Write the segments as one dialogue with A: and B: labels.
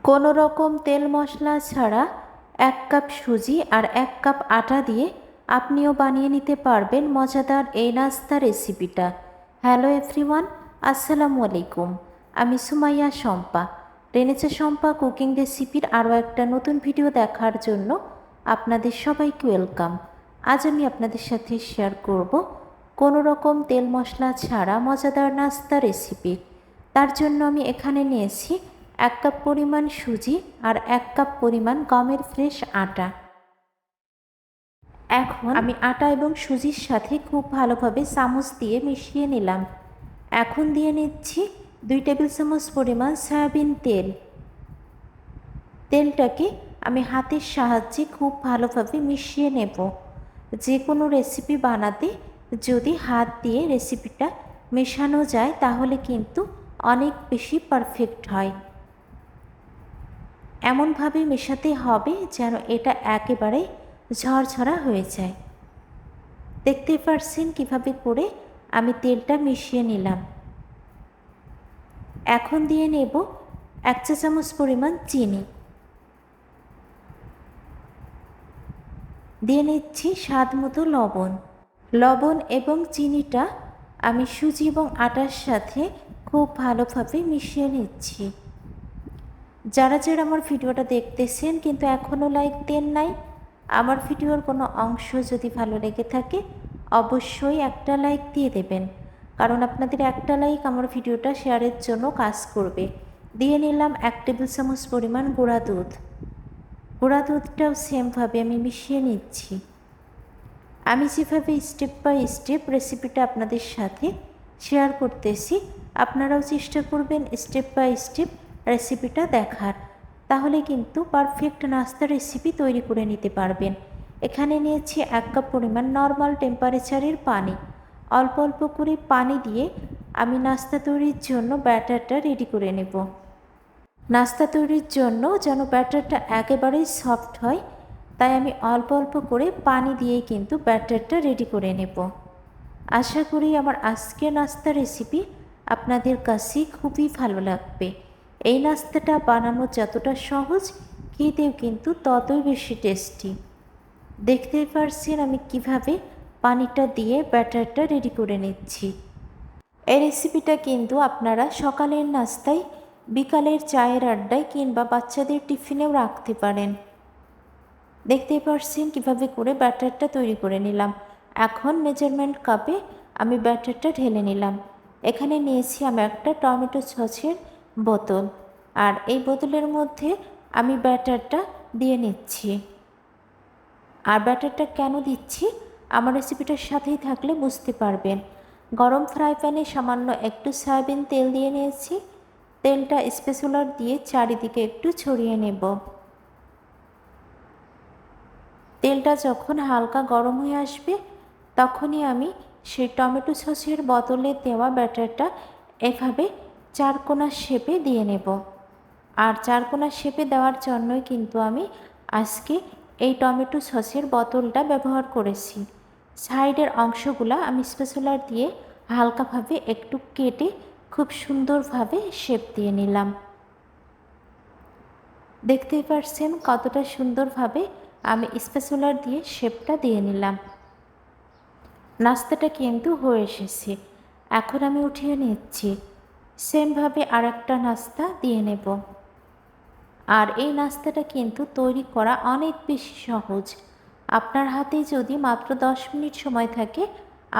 A: কোনো রকম তেল মশলা ছাড়া 1 কাপ সুজি আর 1 কাপ আটা দিয়ে আপনিও বানিয়ে নিতে পারবেন মজাদার এই নাস্তা রেসিপিটা। হ্যালো এভরিওয়ান, আসসালামু আলাইকুম। আমি সুমাইয়া শম্পা। রেনেচা শম্পা কুকিং রেসিপির আরও একটা নতুন ভিডিও দেখার জন্য আপনাদের সবাইকে ওয়েলকাম। আজ আমি আপনাদের সাথে শেয়ার করব কোনো রকম তেল মশলা ছাড়া মজাদার নাস্তা রেসিপি। তার জন্য আমি এখানে নিয়েছি 1 কাপ পরিমাণ সুজি আর 1 কাপ পরিমাণ গমের ফ্রেশ আটা। এখন আমি আটা এবং সুজির সাথে খুব ভালোভাবে চামচ দিয়ে মিশিয়ে নিলাম। এখন দিয়ে নিচ্ছি 2 টেবিল চামচ পরিমাণ সয়াবিন তেল। তেলটাকে আমি হাতের সাহায্যে খুব ভালোভাবে মিশিয়ে নেব। যে কোনো রেসিপি বানাতে যদি হাত দিয়ে রেসিপিটা মেশানো যায় তাহলে কিন্তু অনেক বেশি পারফেক্ট হয়। এমনভাবে মেশাতে হবে যেন এটা একেবারে ঝরঝরা হয়ে যায়। দেখতে পাচ্ছেন কিভাবে করে আমি তেলটা মিশিয়ে নিলাম। এখন দিয়ে নেব 1 চা চামচ পরিমাণ চিনি, দিয়ে নিচ্ছি স্বাদ মতো লবণ এবং চিনিটা আমি সুজি এবং আটার সাথে খুব ভালোভাবে মিশিয়ে নিচ্ছি। যারা আমার ভিডিওটা দেখতেছেন কিন্তু এখনও লাইক দেন নাই, আমার ভিডিওর কোনো অংশ যদি ভালো লেগে থাকে অবশ্যই একটা লাইক দিয়ে দেবেন, কারণ আপনাদের একটা লাইক আমার ভিডিওটা শেয়ারের জন্য কাজ করবে। দিয়ে নিলাম 1 টেবিল চামচ পরিমাণ গুঁড়া দুধটাও সেমভাবে আমি মিশিয়ে নিচ্ছি। আমি যেভাবে স্টেপ বাই স্টেপ রেসিপিটা আপনাদের সাথে শেয়ার করতেছি, আপনারাও চেষ্টা করবেন স্টেপ বাই স্টেপ রেসিপিটা দেখার, তাহলে কিন্তু পারফেক্ট নাস্তা রেসিপি তৈরি করে নিতে পারবেন। এখানে নিয়েছি 1 কাপ পরিমাণ নর্মাল টেম্পারেচারের পানি। অল্প অল্প করে পানি দিয়ে আমি নাস্তা তৈরির জন্য ব্যাটারটা রেডি করে নেব। নাস্তা তৈরির জন্য যেন ব্যাটারটা একেবারেই সফট হয়, তাই আমি অল্প অল্প করে পানি দিয়েই কিন্তু ব্যাটারটা রেডি করে নেব। আশা করি আমার আজকের নাস্তা রেসিপি আপনাদের কাছে খুবই ভালো লাগবে। এই নাস্তাটা বানানো যতটা সহজ, খেতেও কিন্তু ততই বেশি টেস্টি। দেখতেই পারছেন আমি কিভাবে পানিটা দিয়ে ব্যাটারটা রেডি করে নিচ্ছি। এই রেসিপিটা কিন্তু আপনারা সকালের নাস্তায়, বিকালের চায়ের আড্ডায় কিংবা বাচ্চাদের টিফিনেও রাখতে পারেন। দেখতেই পারছেন কিভাবে করে ব্যাটারটা তৈরি করে নিলাম। এখন মেজারমেন্ট কাপে আমি ব্যাটারটা ঢেলে নিলাম। এখানে নিয়েছি আমি একটা টমেটো সসের বোতল, আর এই বোতলের মধ্যে আমি ব্যাটারটা দিয়ে নিচ্ছি। আর ব্যাটারটা কেন দিচ্ছি আমার রেসিপিটার সাথেই থাকলে বুঝতে পারবেন। গরম ফ্রাই প্যানে সামান্য একটু সয়াবিন তেল দিয়ে নিয়েছি। তেলটা স্প্যাচুলার দিয়ে চারিদিকে একটু ছড়িয়ে নেব। তেলটা যখন হালকা গরম হয়ে আসবে তখনই আমি সেই টমেটো সসের বোতলে দেওয়া ব্যাটারটা এভাবে চারকোনা শেপে দিয়ে নেব। আর চারকোনা শেপে দেওয়ার জন্যই কিন্তু আমি আজকে এই টমেটো সসের বোতলটা ব্যবহার করেছি। সাইডের অংশগুলো আমি স্প্যাচুলার দিয়ে হালকাভাবে একটু কেটে খুব সুন্দরভাবে শেপ দিয়ে নিলাম। দেখতেই পারছেন কতটা সুন্দরভাবে আমি স্প্যাচুলার দিয়ে শেপটা দিয়ে নিলাম। নাস্তাটা কিন্তু হয়ে এসেছে। এখন আমি উঠিয়ে নিচ্ছি। সেমভাবে আরেকটা নাস্তা দিয়ে নেব। আর এই নাস্তাটা কিন্তু তৈরি করা অনেক বেশি সহজ। আপনার হাতে যদি মাত্র 10 মিনিট সময় থাকে,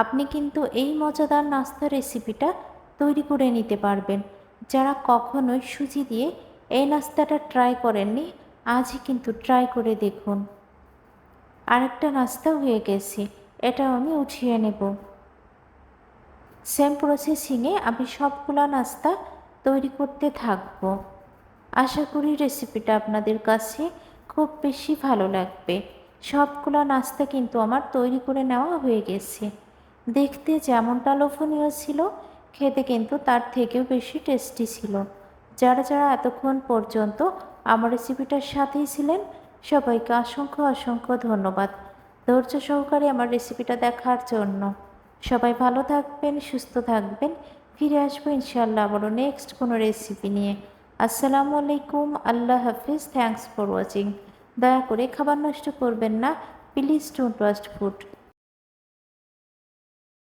A: আপনি কিন্তু এই মজাদার নাস্তা রেসিপিটা তৈরি করে নিতে পারবেন। যারা কখনোই সুজি দিয়ে এই নাস্তাটা ট্রাই করেননি, আজই কিন্তু ট্রাই করে দেখুন। আরেকটা নাস্তা হয়ে গেছে, এটাও আমি উঠিয়ে নেব। সেম প্রসেসিংয়ে আমি সবগুলো নাস্তা তৈরি করতে থাকব। আশা করি রেসিপিটা আপনাদের কাছে খুব বেশি ভালো লাগবে। সবগুলো নাস্তা কিন্তু আমার তৈরি করে নেওয়া হয়ে গেছে। দেখতে যেমনটা লোভনীয় ছিল, খেতে কিন্তু তার থেকেও বেশি টেস্টি ছিল। যারা এতক্ষণ পর্যন্ত আমার রেসিপিটার সাথেই ছিলেন, সবাইকে অসংখ্য অসংখ্য ধন্যবাদ ধৈর্য সহকারে আমার রেসিপিটা দেখার জন্য। সবাই ভালো থাকবেন, সুস্থ থাকবেন। ফিরে আসবো ইনশাআল্লাহ আবারও নেক্সট কোনো রেসিপি নিয়ে। আসসালামু আলাইকুম, আল্লাহ হাফিজ, থ্যাংকস ফর ওয়াচিং। দয়া করে খাবার নষ্ট করবেন না, প্লিজ ডোন্ট ওয়েস্ট ফুড।